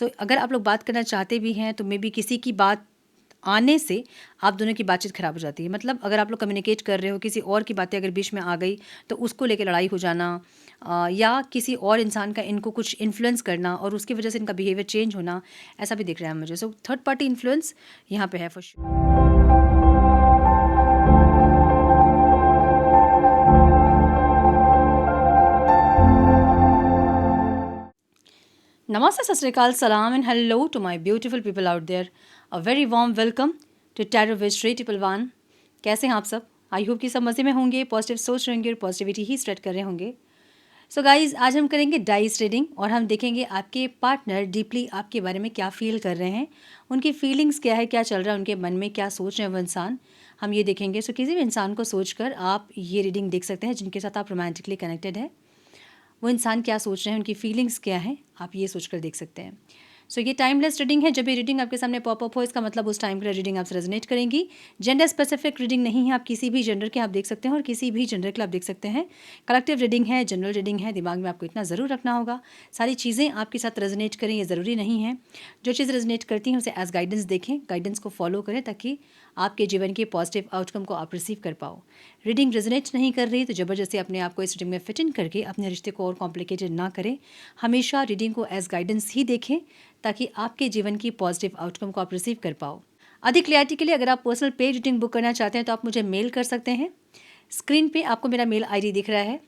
अगर आप लोग बात करना चाहते भी हैं तो मे बी किसी की बात आने से आप दोनों की बातचीत खराब हो जाती है। मतलब अगर आप लोग कम्युनिकेट कर रहे हो, किसी और की बातें अगर बीच में आ गई तो उसको लेके लड़ाई हो जाना, या किसी और इंसान का इनको कुछ इन्फ्लुएंस करना और उसकी वजह से इनका बिहेवियर चेंज होना, ऐसा भी दिख रहा है मुझे। सो थर्ड पार्टी इन्फ्लुएंस यहाँ पे है for sure. Namaste, Sat Sri Akal, Salam and hello to my beautiful people out there. A very warm welcome to Tarot with Shri Triple One. कैसे हैं आप सब? आई होप कि सब मज़े में होंगे, पॉजिटिव सोच रहे होंगे और पॉजिटिविटी ही स्प्रेड कर रहे होंगे। सो गाइज, आज हम करेंगे डाइस रीडिंग और हम देखेंगे आपके पार्टनर डीपली आपके बारे में क्या फील कर रहे हैं, उनकी फीलिंग्स क्या है, क्या चल रहा है उनके मन में, क्या सोच रहे हैं वो इंसान, हम ये देखेंगे। सो किसी भी इंसान को सोचकर आप ये रीडिंग देख सकते हैं जिनके साथ आप रोमांटिकली कनेक्टेड है, वो इंसान क्या सोच रहे हैं, उनकी फीलिंग्स क्या हैं, आप ये सोचकर देख सकते हैं। सो ये टाइमलेस रीडिंग है। जब ये रीडिंग आपके सामने पॉपअप हो, इसका मतलब उस टाइम के लिए रीडिंग आपसे रेजोनेट करेंगी। जेंडर स्पेसिफिक रीडिंग नहीं है, आप किसी भी जेंडर के आप देख सकते हैं और किसी भी जेंडर के आप देख सकते हैं। कलेक्टिव रीडिंग है, जनरल रीडिंग है। दिमाग में आपको इतना ज़रूर रखना होगा, सारी चीज़ें आपके साथ रेजोनेट करें ये ज़रूरी नहीं है। जो चीज़ रेजोनेट करती हैं उसे एज गाइडेंस देखें, गाइडेंस को फॉलो करें ताकि आपके जीवन के पॉजिटिव आउटकम को आप रिसीव कर पाओ। रीडिंग रेजोनेट नहीं कर रही तो ज़बरदस्ती अपने आप को इस रीडिंग में फिट इन करके अपने रिश्ते को और कॉम्प्लिकेटेड ना करें। हमेशा रीडिंग को एज गाइडेंस ही देखें ताकि आपके जीवन की पॉजिटिव आउटकम को आप रिसीव कर पाओ। अधिक क्लैरिटी के लिए अगर आप पर्सनल पेज रीडिंग बुक करना चाहते हैं तो आप मुझे मेल कर सकते हैं। स्क्रीन पे आपको मेरा मेल आईडी दिख रहा है,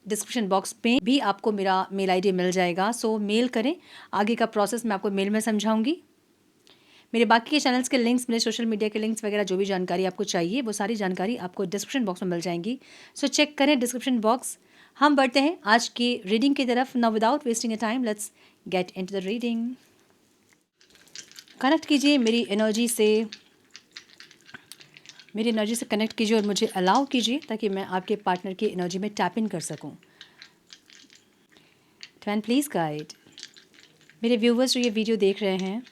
डिस्क्रिप्शन बॉक्स में भी आपको मेरा मेल आईडी मिल जाएगा। सो मेल करें, आगे का प्रोसेस मैं आपको मेल में समझाऊंगी। मेरे बाकी के चैनल्स के लिंक्स, मेरे सोशल मीडिया के लिंक्स वगैरह जो भी जानकारी आपको चाहिए वो सारी जानकारी आपको डिस्क्रिप्शन बॉक्स में मिल जाएंगी। सो चेक करें डिस्क्रिप्शन बॉक्स। हम बढ़ते हैं आज की रीडिंग की तरफ। Now without wasting a time let's get into the reading. Connect कीजिए मेरी एनर्जी से, कनेक्ट कीजिए और मुझे अलाउ कीजिए ताकि मैं आपके पार्टनर की एनर्जी में टैप इन कर सकूं। डिवाइन प्लीज़ गाइड मेरे व्यूवर्स जो ये वीडियो देख रहे हैं,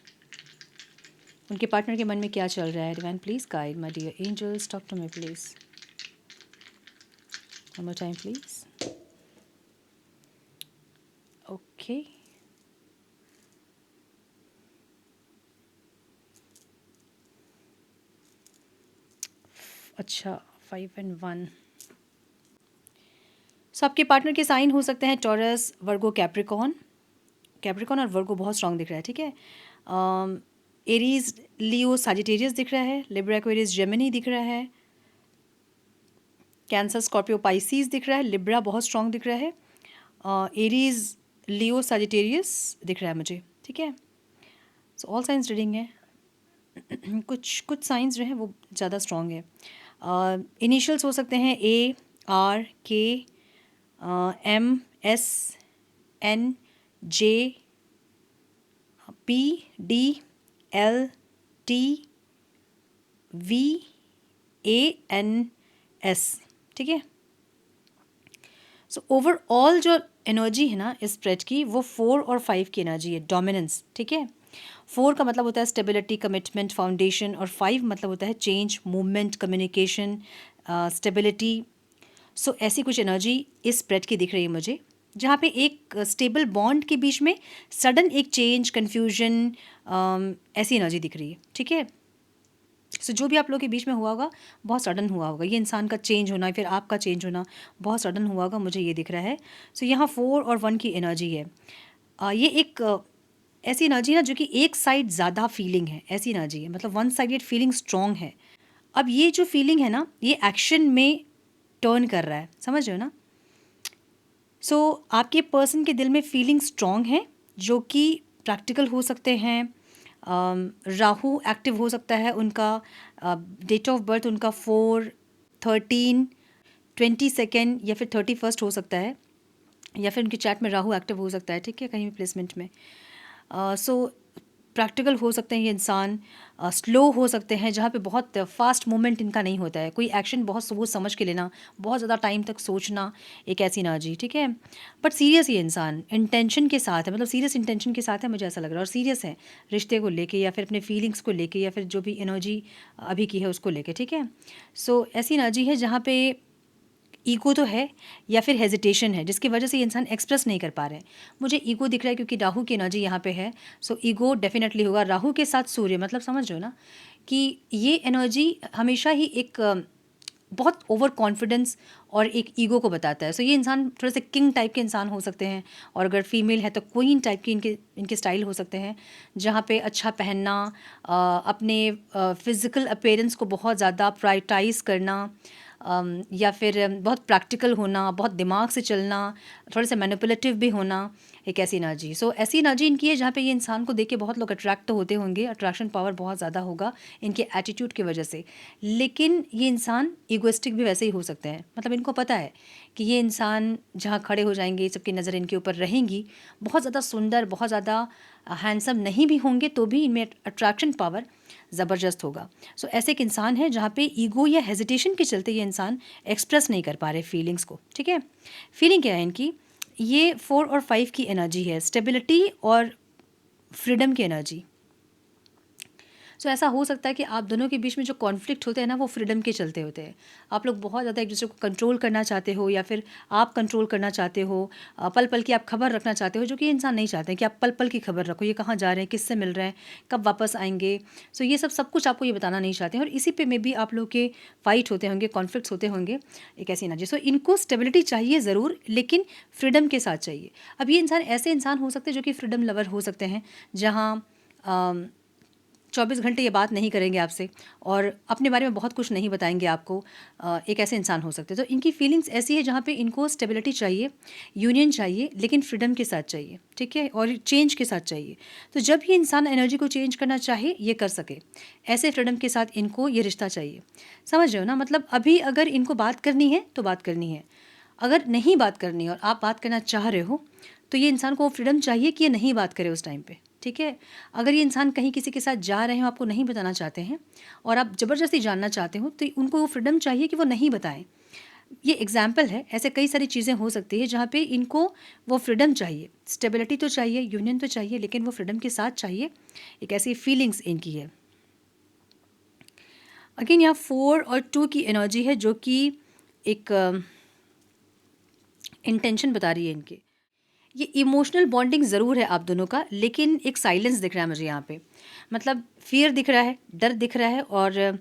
उनके पार्टनर के मन में क्या चल रहा है। Divine please guide my dear angels, talk to me please. One more time please. Okay, अच्छा 5 and 1। सो आपके पार्टनर के साइन हो सकते हैं टॉरस, वर्गो, कैप्रिकॉन। कैप्रिकॉन और वर्गो बहुत स्ट्रांग दिख रहा है, ठीक है। एरीज, लियो, साजिटेरियस दिख रहा है। लिब्रा, एक्वेरियस, जेमिनी दिख रहा है। कैंसर, स्कॉर्पियो, पाइसीज दिख रहा है। लिब्रा बहुत स्ट्रांग दिख रहा है। एरीज, लियो, साजिटेरियस दिख रहा है मुझे, ठीक है। सो ऑल साइंस रीडिंग है। कुछ साइंस जो हैं वो ज़्यादा स्ट्रांग है। इनिशियल्स हो सकते हैं A, R, K, M, S, N, J, P, D, L, T, V, A, N, S, ठीक है। सो ओवरऑल जो एनर्जी है ना इस स्प्रेड की, वो 4 और 5 की एनर्जी है, डोमिनेंस, ठीक है। 4 का मतलब होता है स्टेबिलिटी, कमिटमेंट, फाउंडेशन, और 5 मतलब होता है चेंज, मूवमेंट, कम्युनिकेशन, स्टेबिलिटी। सो ऐसी कुछ एनर्जी इस स्प्रेड की दिख रही है मुझे, जहाँ पे एक स्टेबल बॉन्ड के बीच में सडन एक चेंज, कन्फ्यूजन, ऐसी एनर्जी दिख रही है, ठीक है। सो जो भी आप लोगों के बीच में हुआ होगा बहुत सडन हुआ होगा, ये इंसान का चेंज होना फिर आपका चेंज होना बहुत सडन हुआ होगा, मुझे ये दिख रहा है। सो यहाँ 4 और 1 की एनर्जी है। ये एक ऐसी एनर्जी ना जो कि एक साइड ज़्यादा फीलिंग है, ऐसी एनर्जी है, मतलब वन साइडेड फीलिंग स्ट्रॉन्ग है। अब ये जो फीलिंग है ना ये एक्शन में टर्न कर रहा है, समझ रहे हो ना। सो आपके पर्सन के दिल में फीलिंग स्ट्रॉन्ग है जो कि प्रैक्टिकल हो सकते हैं। राहु एक्टिव हो सकता है, उनका डेट ऑफ बर्थ उनका 4, 13, 22 या फिर 31 हो सकता है, या फिर उनकी चैट में राहु एक्टिव हो सकता है, ठीक है, कहीं भी प्लेसमेंट में। सो प्रैक्टिकल हो सकते हैं ये इंसान, स्लो हो सकते हैं, जहाँ पे बहुत फास्ट मूवमेंट इनका नहीं होता है, कोई एक्शन बहुत सोच समझ के लेना, बहुत ज़्यादा टाइम तक सोचना, एक ऐसी एनर्जी, ठीक है। बट सीरियस ये इंसान इंटेंशन के साथ है, मतलब सीरियस इंटेंशन के साथ है, मुझे ऐसा लग रहा है, और सीरियस है रिश्ते को लेके या फिर अपने फीलिंग्स को लेके या फिर जो भी एनर्जी अभी की है उसको लेके, ठीक है। सो ऐसी एनर्जी है जहाँ पे ईगो तो है या फिर हेजिटेशन है जिसकी वजह से ये इंसान एक्सप्रेस नहीं कर पा रहे हैं। मुझे ईगो दिख रहा है क्योंकि राहु की एनर्जी यहाँ पे है, सो ईगो डेफिनेटली होगा। राहु के साथ सूर्य, मतलब समझ रहे हो ना कि ये एनर्जी हमेशा ही एक बहुत ओवर कॉन्फिडेंस और एक ईगो को बताता है। सो ये इंसान थोड़े से किंग टाइप के इंसान हो सकते हैं, और अगर फीमेल है तो क्वीन टाइप की इनके स्टाइल हो सकते हैं, जहाँ पे अच्छा पहनना, अपने फिज़िकल अपीयरेंस को बहुत ज़्यादा प्रायोरिटाइज करना, या फिर बहुत प्रैक्टिकल होना, बहुत दिमाग से चलना, थोड़े से मैनिपुलेटिव भी होना, एक ऐसी एनर्जी। सो ऐसी एनर्जी इनकी है जहाँ पे ये इंसान को देख के बहुत लोग अट्रैक्ट तो होते होंगे, अट्रैक्शन पावर बहुत ज़्यादा होगा इनके एटीट्यूड की वजह से। लेकिन ये इंसान ईगोइस्टिक भी वैसे ही हो सकते हैं, मतलब इनको पता है कि ये इंसान जहाँ खड़े हो जाएंगे, सबकी नज़र इनके ऊपर रहेंगी, बहुत ज़्यादा सुंदर, बहुत ज़्यादा हैंडसम नहीं भी होंगे तो भी इनमें अट्रैक्शन पावर ज़बरदस्त होगा। सो ऐसे एक इंसान है जहाँ पे ईगो या हेजिटेशन के चलते ये इंसान एक्सप्रेस नहीं कर पा रहे फीलिंग्स को, ठीक है। फीलिंग क्या है इनकी, ये 4 और 5 की एनर्जी है, स्टेबिलिटी और फ्रीडम की एनर्जी। सो ऐसा हो सकता है कि आप दोनों के बीच में जो कॉन्फ्लिक्ट होते हैं ना, वो फ्रीडम के चलते होते हैं। आप लोग बहुत ज़्यादा एक दूसरे को कंट्रोल करना चाहते हो, या फिर आप कंट्रोल करना चाहते हो, पल पल की आप खबर रखना चाहते हो, जो कि इंसान नहीं चाहते हैं कि आप पल पल की खबर रखो, ये कहाँ जा रहे हैं, किससे मिल रहे हैं, कब वापस आएंगे। सो ये सब कुछ आपको ये बताना नहीं चाहते हैं, और इसी पे में भी आप लोग के फाइट होते होंगे, कॉन्फ्लिक्ट्स होते होंगे, एक ऐसी एनर्जी। सो इनको स्टेबिलिटी चाहिए ज़रूर, लेकिन फ्रीडम के साथ चाहिए। अब ये इंसान ऐसे इंसान हो सकते हैं जो कि फ्रीडम लवर हो सकते हैं, जहाँ 24 घंटे ये बात नहीं करेंगे आपसे, और अपने बारे में बहुत कुछ नहीं बताएंगे आपको, एक ऐसे इंसान हो सकते हैं। तो इनकी फीलिंग्स ऐसी है जहाँ पे इनको स्टेबिलिटी चाहिए, यूनियन चाहिए, लेकिन फ्रीडम के साथ चाहिए, ठीक है, और चेंज के साथ चाहिए। तो जब ये इंसान एनर्जी को चेंज करना चाहे, ये कर सके, ऐसे फ्रीडम के साथ इनको ये रिश्ता चाहिए। समझ रहे हो ना, मतलब अभी अगर इनको बात करनी है तो बात करनी है, अगर नहीं बात करनी है और आप बात करना चाह रहे हो, तो ये इंसान को फ्रीडम चाहिए कि ये नहीं बात करे उस टाइम पे, ठीक है। अगर ये इंसान कहीं किसी के साथ जा रहे हो, आपको नहीं बताना चाहते हैं, और आप ज़बरदस्ती जानना चाहते हो, तो उनको वो फ्रीडम चाहिए कि वो नहीं बताएं। ये एग्जाम्पल है, ऐसे कई सारी चीज़ें हो सकती है जहाँ पे इनको वो फ्रीडम चाहिए, स्टेबिलिटी तो चाहिए, यूनियन तो चाहिए, लेकिन वो फ्रीडम के साथ चाहिए, एक ऐसी फीलिंग्स इनकी है। अगेन यहाँ 4 और 2 की एनर्जी है, जो कि एक इंटेंशन बता रही है इनके। ये इमोशनल बॉन्डिंग ज़रूर है आप दोनों का, लेकिन एक साइलेंस दिख रहा है मुझे यहाँ पे, मतलब फियर दिख रहा है, डर दिख रहा है, और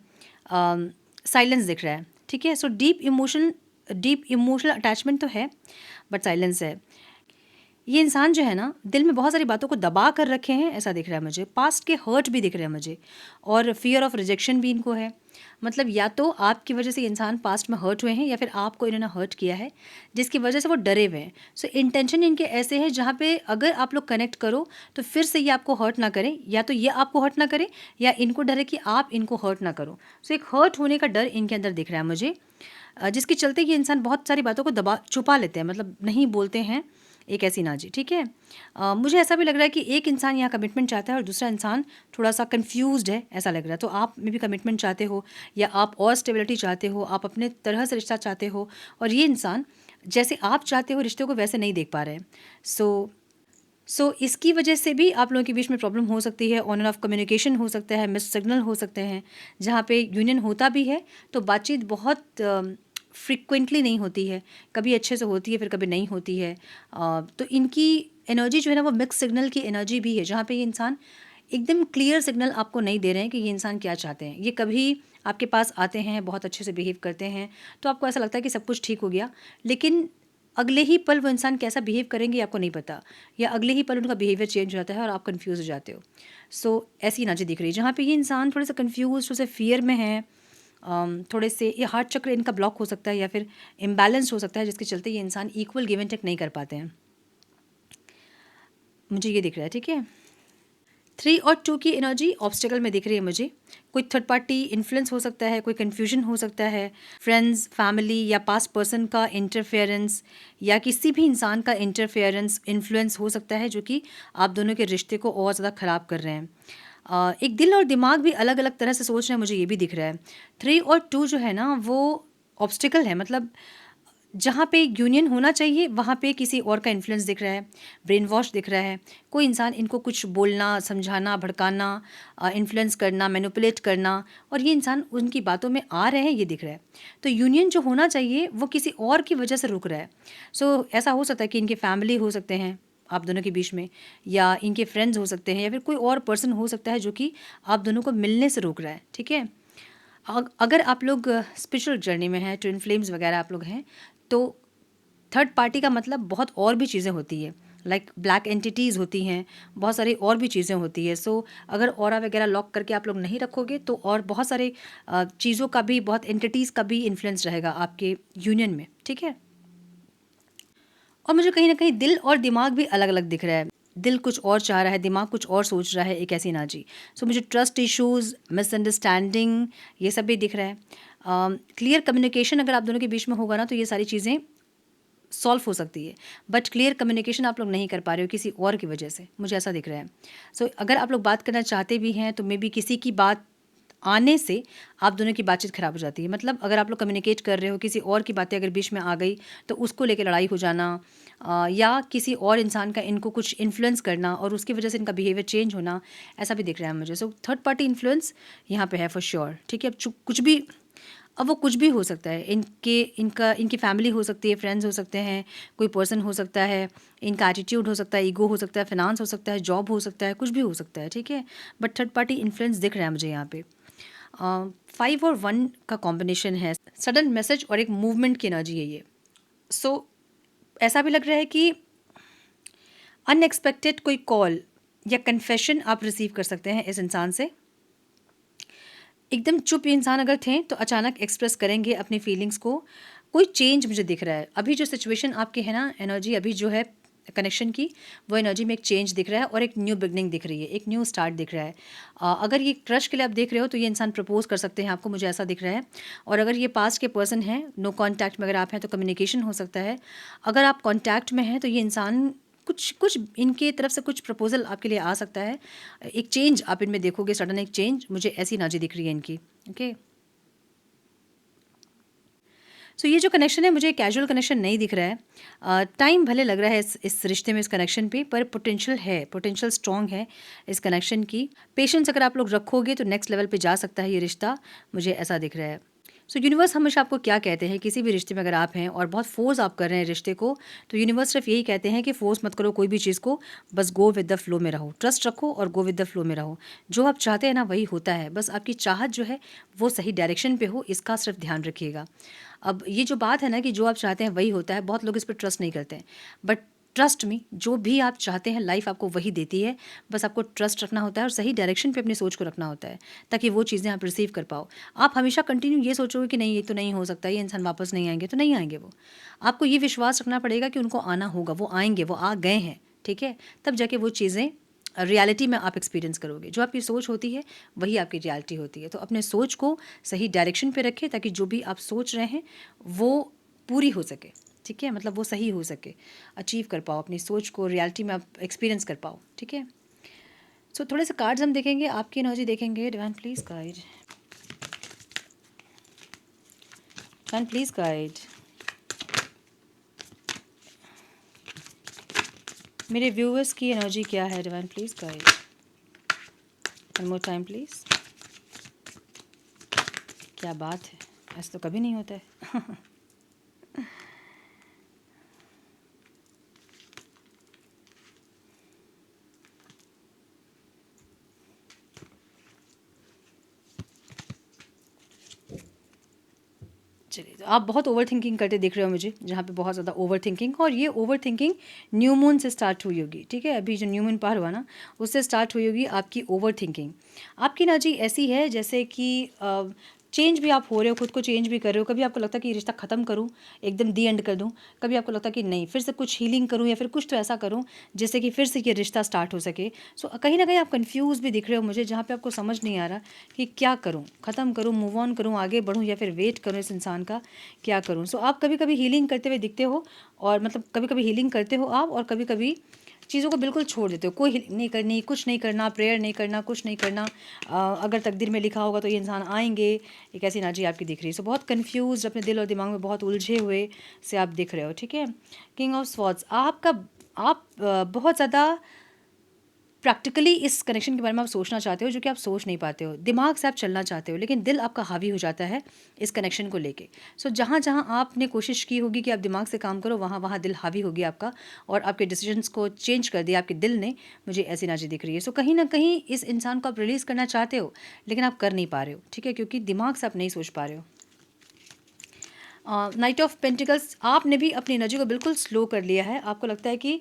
साइलेंस दिख रहा है, ठीक है। सो डीप इमोशनल अटैचमेंट तो है, बट साइलेंस है। ये इंसान जो है ना, दिल में बहुत सारी बातों को दबा कर रखे हैं, ऐसा दिख रहा है मुझे। पास्ट के हर्ट भी दिख रहे हैं मुझे, और फियर ऑफ रिजेक्शन भी इनको है। मतलब या तो आपकी वजह से ये इंसान पास्ट में हर्ट हुए हैं, या फिर आपको इन्होंने हर्ट किया है जिसकी वजह से वो डरे हुए हैं। सो इंटेंशन इनके ऐसे हैं जहाँ पे अगर आप लोग कनेक्ट करो तो फिर से ये आपको हर्ट ना करें, या तो ये आपको हर्ट ना करें, या इनको डरे कि आप इनको हर्ट ना करो। सो एक हर्ट होने का डर इनके अंदर दिख रहा है मुझे, जिसके चलते ये इंसान बहुत सारी बातों को छुपा लेते हैं, मतलब नहीं बोलते हैं, एक ऐसी एनर्जी, ठीक है। मुझे ऐसा भी लग रहा है कि एक इंसान यहाँ कमिटमेंट चाहता है और दूसरा इंसान थोड़ा सा कंफ्यूज्ड है, ऐसा लग रहा है। तो आप में भी कमिटमेंट चाहते हो, या आप और स्टेबिलिटी चाहते हो, आप अपने तरह से रिश्ता चाहते हो, और ये इंसान जैसे आप चाहते हो रिश्ते को वैसे नहीं देख पा रहे हैं। सो इसकी वजह से भी आप लोगों के बीच में प्रॉब्लम हो सकती है, ऑन एंड ऑफ कम्युनिकेशन हो सकता है, मिस सिग्नल हो सकते हैं, जहाँ पे यूनियन होता भी है तो बातचीत बहुत फ्रिक्वेंटली नहीं होती है, कभी अच्छे से होती है, फिर कभी नहीं होती है। तो इनकी एनर्जी जो है ना, वो मिक्स सिग्नल की एनर्जी भी है, जहाँ पे ये इंसान एकदम क्लियर सिग्नल आपको नहीं दे रहे हैं कि ये इंसान क्या चाहते हैं। ये कभी आपके पास आते हैं, बहुत अच्छे से बिहेव करते हैं, तो आपको ऐसा लगता है कि सब कुछ ठीक हो गया, लेकिन अगले ही पल वो इंसान कैसा बिहेव करेंगे आपको नहीं पता, या अगले ही पल उनका बिहेवियर चेंज हो जाता है और आप कंफ्यूज हो जाते हो। सो ऐसी एनर्जी दिख रही है जहाँ पे ये इंसान थोड़े से कंफ्यूज, थोड़े से फियर में है, थोड़े से ये हार्ट चक्र इनका ब्लॉक हो सकता है, या फिर इम्बैलेंस हो सकता है, जिसके चलते ये इंसान इक्वल गिव एंड टेक नहीं कर पाते हैं, मुझे ये दिख रहा है, ठीक है। 3 और 2 की एनर्जी ऑब्स्टिकल में दिख रही है मुझे। कोई थर्ड पार्टी इन्फ्लुएंस हो सकता है, कोई कन्फ्यूजन हो सकता है, फ्रेंड्स, फैमिली या पास्ट पर्सन का इंटरफेरेंस, या किसी भी इंसान का इंटरफेरेंस, इन्फ्लुएंस हो सकता है, जो कि आप दोनों के रिश्ते को और ज़्यादा ख़राब कर रहे हैं। एक दिल और दिमाग भी अलग अलग तरह से सोच रहे हैं, मुझे ये भी दिख रहा है। 3 और 2 जो है ना, वो ऑब्स्टिकल है, मतलब जहाँ पे यूनियन होना चाहिए वहाँ पे किसी और का इन्फ्लुएंस दिख रहा है, ब्रेन वॉश दिख रहा है, कोई इंसान इनको कुछ बोलना, समझाना, भड़काना, इन्फ्लुएंस करना, मैनिपुलेट करना, और ये इंसान उनकी बातों में आ रहे हैं, ये दिख रहा है। तो यूनियन जो होना चाहिए वो किसी और की वजह से रुक रहा है। सो ऐसा हो सकता है कि इनके फैमिली हो सकते हैं आप दोनों के बीच में, या इनके फ्रेंड्स हो सकते हैं, या फिर कोई और पर्सन हो सकता है जो कि आप दोनों को मिलने से रोक रहा है, ठीक है। अगर आप लोग स्पिरिचुअल जर्नी में हैं, ट्विन फ्लेम्स वगैरह आप लोग हैं, तो थर्ड पार्टी का मतलब बहुत और भी चीज़ें होती है, लाइक ब्लैक एंटिटीज़ होती हैं, बहुत सारी और भी चीज़ें होती है। सो अगर ऑरा वगैरह लॉक करके आप लोग नहीं रखोगे तो और बहुत सारे चीज़ों का भी, बहुत एंटिटीज़ का भी इन्फ्लुएंस रहेगा आपके यूनियन में, ठीक है। और मुझे कहीं ना कहीं दिल और दिमाग भी अलग अलग दिख रहा है। दिल कुछ और चाह रहा है, दिमाग कुछ और सोच रहा है, एक ऐसी एनर्जी। सो मुझे ट्रस्ट इश्यूज़, मिसअंडरस्टैंडिंग, ये सब भी दिख रहा है। क्लियर कम्युनिकेशन अगर आप दोनों के बीच में होगा ना तो ये सारी चीज़ें सॉल्व हो सकती है। बट क्लियर कम्युनिकेशन आप लोग नहीं कर पा रहे हो किसी और की वजह से, मुझे ऐसा दिख रहा है। सो अगर आप लोग बात करना चाहते भी हैं तो मे बी किसी की बात आने से आप दोनों की बातचीत खराब हो जाती है। मतलब अगर आप लोग कम्युनिकेट कर रहे हो, किसी और की बातें अगर बीच में आ गई तो उसको लेकर लड़ाई हो जाना, या किसी और इंसान का इनको कुछ इन्फ्लुएंस करना और उसकी वजह से इनका बिहेवियर चेंज होना, ऐसा भी दिख रहा है मुझे। सो थर्ड पार्टी इन्फ्लुएंस यहाँ पे है फॉर श्योर, ठीक है। अब कुछ भी, अब वो कुछ भी हो सकता है, इनकी फैमिली हो सकती है, फ्रेंड्स हो सकते हैं, कोई पर्सन हो सकता है, इनका एटीट्यूड हो सकता है, ईगो हो सकता है, फिनांस हो सकता है, जॉब हो सकता है, कुछ भी हो सकता है, ठीक है। बट थर्ड पार्टी इन्फ्लुएंस दिख रहा है मुझे यहाँ पे। 5 और 1 का कॉम्बिनेशन है, सडन मैसेज और एक मूवमेंट की एनर्जी है ये। सो ऐसा भी लग रहा है कि अनएक्सपेक्टेड कोई कॉल या कन्फेशन आप रिसीव कर सकते हैं इस इंसान से। एकदम चुप इंसान अगर थे तो अचानक एक्सप्रेस करेंगे अपनी फीलिंग्स को। कोई चेंज मुझे दिख रहा है, अभी जो सिचुएशन आपकी है ना, एनर्जी अभी जो है कनेक्शन की, वो एनर्जी में एक चेंज दिख रहा है और एक न्यू बिगनिंग दिख रही है, एक न्यू स्टार्ट दिख रहा है। अगर ये क्रश के लिए आप देख रहे हो तो ये इंसान प्रपोज कर सकते हैं आपको, मुझे ऐसा दिख रहा है। और अगर ये पास्ट के पर्सन हैं, नो कॉन्टैक्ट में अगर आप हैं तो कम्युनिकेशन हो सकता है। अगर आप कॉन्टैक्ट में हैं तो ये इंसान कुछ कुछ इनके तरफ से कुछ प्रपोजल आपके लिए आ सकता है। एक चेंज आप इनमें देखोगे, सडन एक चेंज, मुझे ऐसी एनर्जी दिख रही है इनकी, ओके। सो ये जो कनेक्शन है मुझे कैजुअल कनेक्शन नहीं दिख रहा है। टाइम भले लग रहा है इस रिश्ते में, इस कनेक्शन पे, पर पोटेंशियल है, पोटेंशियल स्ट्रॉन्ग है इस कनेक्शन की। पेशेंस अगर आप लोग रखोगे तो नेक्स्ट लेवल पे जा सकता है ये रिश्ता, मुझे ऐसा दिख रहा है। सो यूनिवर्स हमेशा आपको क्या कहते हैं, किसी भी रिश्ते में अगर आप हैं और बहुत फोर्स आप कर रहे हैं रिश्ते को, तो यूनिवर्स सिर्फ यही कहते हैं कि फोर्स मत करो कोई भी चीज़ को, बस गो विद द फ्लो में रहो, ट्रस्ट रखो और गो विद द फ्लो में रहो। जो आप चाहते हैं ना वही होता है, बस आपकी चाहत जो है वो सही डायरेक्शन पे हो, इसका सिर्फ ध्यान रखिएगा। अब ये जो बात है ना कि जो आप चाहते हैं वही होता है, बहुत लोग इस पर ट्रस्ट नहीं करते हैं, बट ट्रस्ट मी, जो भी आप चाहते हैं लाइफ आपको वही देती है। बस आपको ट्रस्ट रखना होता है और सही डायरेक्शन पे अपनी सोच को रखना होता है, ताकि वो चीज़ें आप रिसीव कर पाओ। आप हमेशा कंटिन्यू ये सोचोगे कि नहीं ये तो नहीं हो सकता, ये इंसान वापस नहीं आएंगे, तो नहीं आएंगे वो। आपको ये विश्वास रखना पड़ेगा कि उनको आना होगा, वो आएंगे, वो आ गए हैं, ठीक है। तब जाके वो चीज़ें रियलिटी में आप एक्सपीरियंस करोगे। जो आपकी सोच होती है वही आपकी रियलिटी होती है। तो अपने सोच को सही डायरेक्शन पे रखें ताकि जो भी आप सोच रहे हैं वो पूरी हो सके, ठीक है। मतलब वो सही हो सके, अचीव कर पाओ अपनी सोच को, रियलिटी में आप एक्सपीरियंस कर पाओ, ठीक है। सो थोड़े से कार्ड्स हम देखेंगे, आपकी एनर्जी देखेंगे। Divine please guide, divine please guide मेरे व्यूअर्स की एनर्जी क्या है। Divine please guide, one more time please. क्या बात है, ऐसा तो कभी नहीं होता है। चलिए, तो आप बहुत ओवर थिंकिंग करते दिख रहे हो मुझे, जहाँ पे बहुत ज़्यादा ओवर थिंकिंग, और ये ओवर थिंकिंग न्यू मून से स्टार्ट हुई होगी, ठीक है। अभी जो न्यू मून पार हुआ ना, उससे स्टार्ट हुई होगी आपकी ओवर थिंकिंग। आपकी एनर्जी ऐसी है जैसे कि चेंज भी आप हो रहे हो, खुद को चेंज भी कर रहे हो। कभी आपको लगता है कि ये रिश्ता ख़त्म करूँ, एकदम दी एंड कर दूँ, कभी आपको लगता है कि नहीं फिर से कुछ हीलिंग करूँ या फिर कुछ तो ऐसा करूँ जिससे कि फिर से ये रिश्ता स्टार्ट हो सके। सो कहीं ना कहीं आप कंफ्यूज भी दिख रहे हो मुझे, जहाँ पे आपको समझ नहीं आ रहा कि क्या करूँ, ख़त्म करूँ, मूव ऑन करूँ, आगे बढ़ूँ, या फिर वेट करूँ इस इंसान का, क्या करूँ। सो आप कभी कभी हीलिंग करते हुए दिखते हो, और मतलब कभी कभी हीलिंग करते हो आप और कभी कभी चीज़ों को बिल्कुल छोड़ देते हो, कोई नहीं करनी, कुछ नहीं करना, प्रेयर नहीं करना, कुछ नहीं करना। अगर तकदीर में लिखा होगा तो ये इंसान आएंगे। एक ऐसी एनर्जी आपकी दिख रही है। सो बहुत कन्फ्यूज, अपने दिल और दिमाग में बहुत उलझे हुए से आप दिख रहे हो, ठीक है। किंग ऑफ स्वॉर्ड्स, आप बहुत ज़्यादा प्रैक्टिकली इस कनेक्शन के बारे में आप सोचना चाहते हो, जो कि आप सोच नहीं पाते हो। दिमाग से आप चलना चाहते हो, लेकिन दिल आपका हावी हो जाता है इस कनेक्शन को लेके। सो जहाँ जहाँ आपने कोशिश की होगी कि आप दिमाग से काम करो, वहाँ वहाँ दिल हावी हो गया आपका, और आपके डिसीजंस को चेंज कर दिया आपके दिल ने। मुझे ऐसी एनर्जी दिख रही है। सो कहीं ना कहीं इस इंसान को आप रिलीज़ करना चाहते हो, लेकिन आप कर नहीं पा रहे हो, ठीक है, क्योंकि दिमाग से आप नहीं सोच पा रहे हो। नाइट ऑफ पेंटिकल्स, आपने भी अपनी एनर्जी को बिल्कुल स्लो कर लिया है। आपको लगता है कि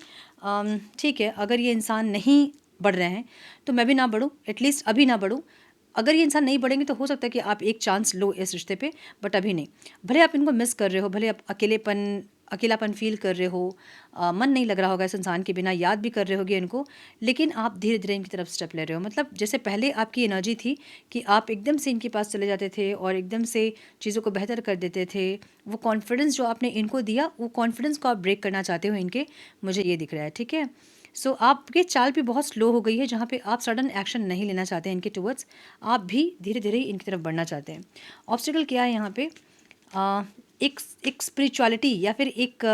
ठीक है, अगर ये इंसान नहीं बढ़ रहे हैं तो मैं भी ना बढ़ूँ, एटलीस्ट अभी ना बढ़ूँ। अगर ये इंसान नहीं बढ़ेंगे तो हो सकता है कि आप एक चांस लो इस रिश्ते पे, बट अभी नहीं। भले आप इनको मिस कर रहे हो, भले आप अकेलापन फील कर रहे हो, मन नहीं लग रहा होगा इस इंसान के बिना, याद भी कर रहे होगे इनको, लेकिन आप धीरे धीरे इनकी तरफ स्टेप ले रहे हो। मतलब जैसे पहले आपकी एनर्जी थी कि आप एकदम से इनके पास चले जाते थे और एकदम से चीज़ों को बेहतर कर देते थे। वो कॉन्फिडेंस जो आपने इनको दिया, वो कॉन्फिडेंस को आप ब्रेक करना चाहते हो इनके, मुझे ये दिख रहा है, ठीक है। सो आपकी चाल भी बहुत स्लो हो गई है, जहाँ पे आप सडन एक्शन नहीं लेना चाहते हैं इनके टुवर्ड्स, आप भी धीरे धीरे इनकी तरफ बढ़ना चाहते हैं। ऑब्स्टिकल क्या है यहाँ पे? एक स्पिरिचुअलिटी या फिर एक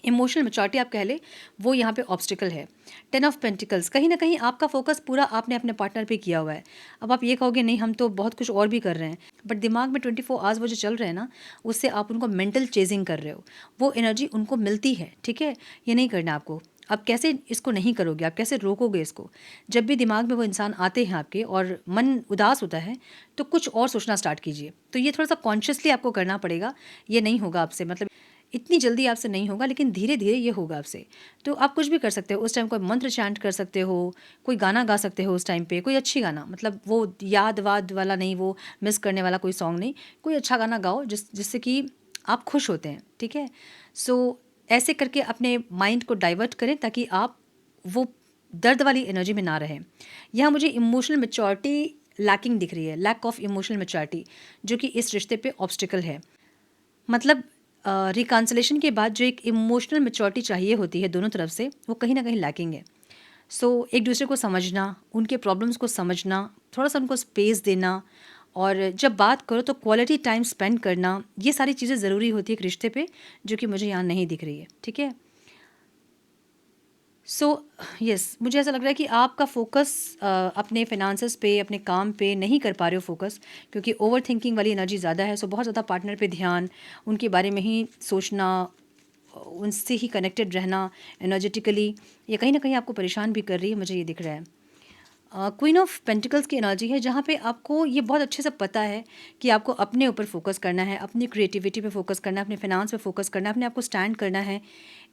इमोशनल मैच्योरिटी आप कह ले, वो यहाँ पे ऑब्स्टिकल है। 10 ऑफ पेंटिकल्स, कहीं ना कहीं आपका फोकस पूरा आपने अपने पार्टनर पे किया हुआ है। अब आप ये कहोगे नहीं, हम तो बहुत कुछ और भी कर रहे हैं, बट दिमाग में 24 आवर्स वो जो चल रहे हैं ना, उससे आप उनको मेंटल चेजिंग कर रहे हो। वो एनर्जी उनको मिलती है, ठीक है, ये नहीं करना आपको। आप कैसे इसको नहीं करोगे, आप कैसे रोकोगे इसको? जब भी दिमाग में वो इंसान आते हैं आपके और मन उदास होता है, तो कुछ और सोचना स्टार्ट कीजिए। तो ये थोड़ा सा कॉन्शियसली आपको करना पड़ेगा, ये नहीं होगा आपसे, मतलब इतनी जल्दी आपसे नहीं होगा, लेकिन धीरे धीरे ये होगा आपसे। तो आप कुछ भी कर सकते हो उस टाइम, कोई मंत्र चैंट कर सकते हो, कोई गाना गा सकते हो उस टाइम पे, कोई अच्छी गाना, मतलब वो याद वाद वाला नहीं, वो मिस करने वाला कोई सॉन्ग नहीं, कोई अच्छा गाना गाओ जिससे कि आप खुश होते हैं, ठीक है। सो ऐसे करके अपने माइंड को डाइवर्ट करें, ताकि आप वो दर्द वाली एनर्जी में ना रहें। यहाँ मुझे इमोशनल मैच्योरिटी लैकिंग दिख रही है, लैक ऑफ इमोशनल मैच्योरिटी, जो कि इस रिश्ते पे ऑब्स्टिकल है। मतलब रिकन्सिलेशन के बाद जो एक इमोशनल मैच्योरिटी चाहिए होती है दोनों तरफ से, वो कहीं ना कहीं लैकिंग है। सो एक दूसरे को समझना, उनके प्रॉब्लम्स को समझना, थोड़ा सा उनको स्पेस देना, और जब बात करो तो क्वालिटी टाइम स्पेंड करना, ये सारी चीज़ें ज़रूरी होती है एक रिश्ते पे, जो कि मुझे यहाँ नहीं दिख रही है, ठीक है। सो यस, मुझे ऐसा लग रहा है कि आपका फोकस अपने फिनांसेस पे, अपने काम पे नहीं कर पा रहे हो फोकस, क्योंकि ओवर थिंकिंग वाली एनर्जी ज़्यादा है। सो बहुत ज़्यादा पार्टनर पे ध्यान, उनके बारे में ही सोचना, उनसे ही कनेक्टेड रहना एनर्जेटिकली, ये कहीं ना कहीं आपको परेशान भी कर रही है, मुझे ये दिख रहा है। क्वीन ऑफ पेंटिकल्स की एनर्जी है, जहाँ पे आपको ये बहुत अच्छे से पता है कि आपको अपने ऊपर फोकस करना है, अपनी क्रिएटिविटी पे फोकस करना है, अपने फिनांस पे फोकस करना है, अपने आप को स्टैंड करना है।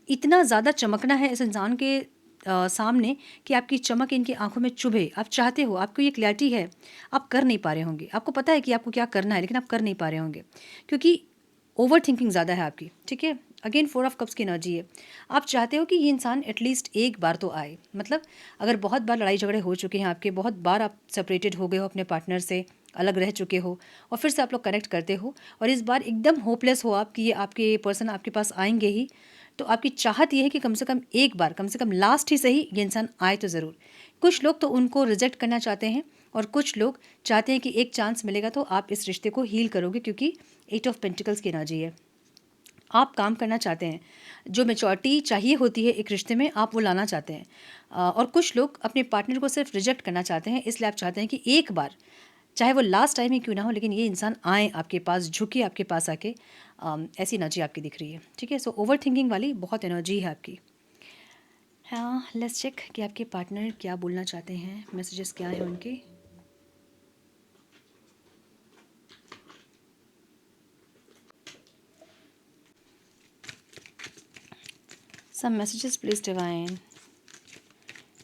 इतना ज़्यादा चमकना है इस इंसान के सामने कि आपकी चमक इनकी आंखों में चुभे। आप चाहते हो, आपको ये क्लैरिटी है, आप कर नहीं पा रहे होंगे, आपको पता है कि आपको क्या करना है, लेकिन आप कर नहीं पा रहे होंगे, क्योंकि ओवर थिंकिंग ज़्यादा है आपकी, ठीक है। अगेन 4 ऑफ कप्स की एनर्जी है। आप चाहते हो कि ये इंसान एटलीस्ट एक बार तो आए, मतलब अगर बहुत बार लड़ाई झगड़े हो चुके हैं आपके, बहुत बार आप सेपरेटेड हो गए हो अपने पार्टनर से, अलग रह चुके हो, और फिर से आप लोग कनेक्ट करते हो, और इस बार एकदम होपलेस हो आप कि ये आपके पर्सन आपके पास आएंगे ही, तो आपकी चाहत ये है कि कम से कम एक बार, कम से कम लास्ट ही सही, ये इंसान आए तो ज़रूर। कुछ लोग तो उनको रिजेक्ट करना चाहते हैं, और कुछ लोग चाहते हैं कि एक चांस मिलेगा तो आप इस रिश्ते को हील करोगे, क्योंकि 8 ऑफ पेंटिकल्स की एनर्जी है। आप काम करना चाहते हैं, जो मैच्योरिटी चाहिए होती है एक रिश्ते में, आप वो लाना चाहते हैं। और कुछ लोग अपने पार्टनर को सिर्फ रिजेक्ट करना चाहते हैं, इसलिए आप चाहते हैं कि एक बार, चाहे वो लास्ट टाइम ही क्यों ना हो, लेकिन ये इंसान आए आपके पास, झुके आपके पास आके। ऐसी एनर्जी आपकी दिख रही है, ठीक है। सो ओवर थिंकिंग वाली बहुत एनर्जी है आपकी। हाँ, लेट्स चेक कि आपके पार्टनर क्या बोलना चाहते हैं, मैसेजेस क्या हैं उनके। Some messages please divine.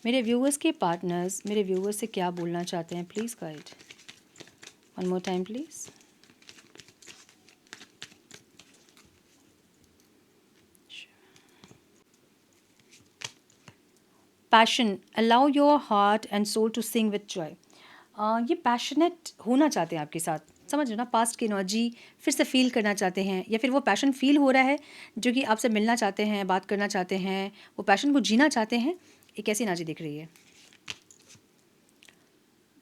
मेरे व्यूअर्स के पार्टनर्स मेरे व्यूअर्स से क्या बोलना चाहते हैं, please guide. One more time please. Passion, allow your heart and soul to sing with joy. ये पैशनेट होना चाहते हैं आपके साथ, समझ रहे हो ना, पास्ट की एनर्जी फिर से फील करना चाहते हैं, या फिर वो पैशन फील हो रहा है जो कि आपसे मिलना चाहते हैं, बात करना चाहते हैं, वो पैशन को जीना चाहते हैं। एक ऐसी एनर्जी दिख रही है।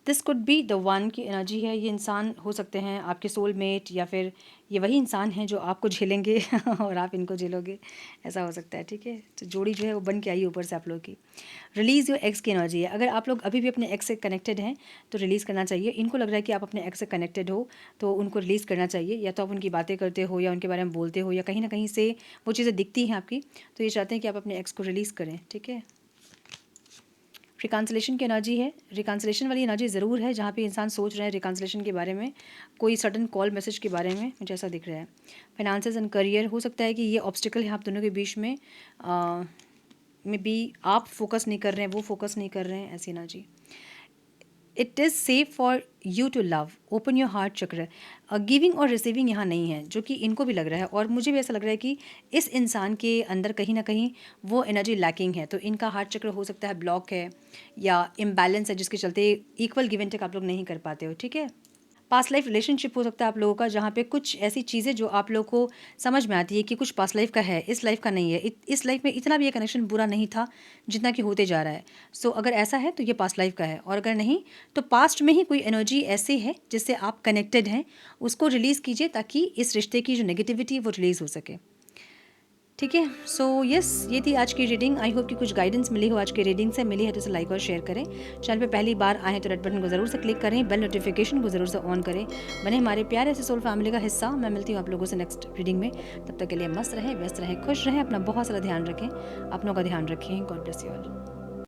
This could be the one की एनर्जी है। ये इंसान हो सकते हैं आपके सोलमेट, या फिर ये वही इंसान हैं जो आपको झेलेंगे और आप इनको झेलोगे, ऐसा हो सकता है। ठीक है, तो जोड़ी जो है वो बन के आई ऊपर से आप लोग की। रिलीज़ योर एक्स की एनर्जी है। अगर आप लोग अभी भी अपने एक्स से कनेक्टेड हैं तो रिलीज़ करना चाहिए। इनको लग रहा है कि आप अपने एक्स से कनेक्टेड हो, तो उनको रिलीज़ करना चाहिए। या तो आप उनकी बातें करते हो, या उनके बारे में बोलते हो, या कहीं ना कहीं से वो चीज़ें दिखती हैं आपकी, तो ये चाहते हैं कि आप अपने एक्स को रिलीज़ करें। ठीक है, रिकांसलेशन की एनर्जी है। रिकांसलेशन वाली एनर्जी ज़रूर है, जहाँ पे इंसान सोच रहे हैं रिकांसलेशन के बारे में, कोई सडन कॉल मैसेज के बारे में, मुझे ऐसा दिख रहा है। फाइनेंसेस एंड करियर, हो सकता है कि ये ऑब्स्टिकल है आप दोनों के बीच में, मे बी आप फोकस नहीं कर रहे हैं, वो फोकस नहीं कर रहे हैं, ऐसी energy. It is safe for you to love, open your heart chakra. Giving और रिसीविंग यहाँ नहीं है, जो कि इनको भी लग रहा है, और मुझे भी ऐसा लग रहा है कि इस इंसान के अंदर कहीं ना कहीं वो एनर्जी लैकिंग है। तो इनका हार्ट चक्र हो सकता है ब्लॉक है, या इम्बैलेंस है, जिसके चलते इक्वल गिव एंड टेक आप लोग नहीं कर पाते हो। ठीक है, पास्ट लाइफ रिलेशनशिप हो सकता है आप लोगों का, जहाँ पे कुछ ऐसी चीज़ें जो आप लोगों को समझ में आती है कि कुछ पास्ट लाइफ का है, इस लाइफ का नहीं है। इस लाइफ में इतना भी ये कनेक्शन बुरा नहीं था जितना कि होते जा रहा है। सो अगर ऐसा है तो ये पास्ट लाइफ का है, और अगर नहीं तो पास्ट में ही कोई एनर्जी ऐसी है जिससे आप कनेक्टेड हैं, उसको रिलीज़ कीजिए ताकि इस रिश्ते की जो नेगेटिविटी वो रिलीज़ हो सके। ठीक है, सो यस, ये थी आज की रीडिंग। आई होप कि कुछ गाइडेंस मिली हो आज की रीडिंग से। मिली है तो इसे लाइक और शेयर करें। चैनल पे पहली बार आए हैं तो रेड बटन को ज़रूर से क्लिक करें, बेल नोटिफिकेशन को ज़रूर से ऑन करें, बने हमारे प्यारे से सोल फैमिली का हिस्सा। मैं मिलती हूँ आप लोगों से नेक्स्ट रीडिंग में। तब तक के लिए मस्त रहें, व्यस्त रहें, खुश रहें, अपना बहुत सारा ध्यान रखें, अपनों का ध्यान रखें। God bless you all.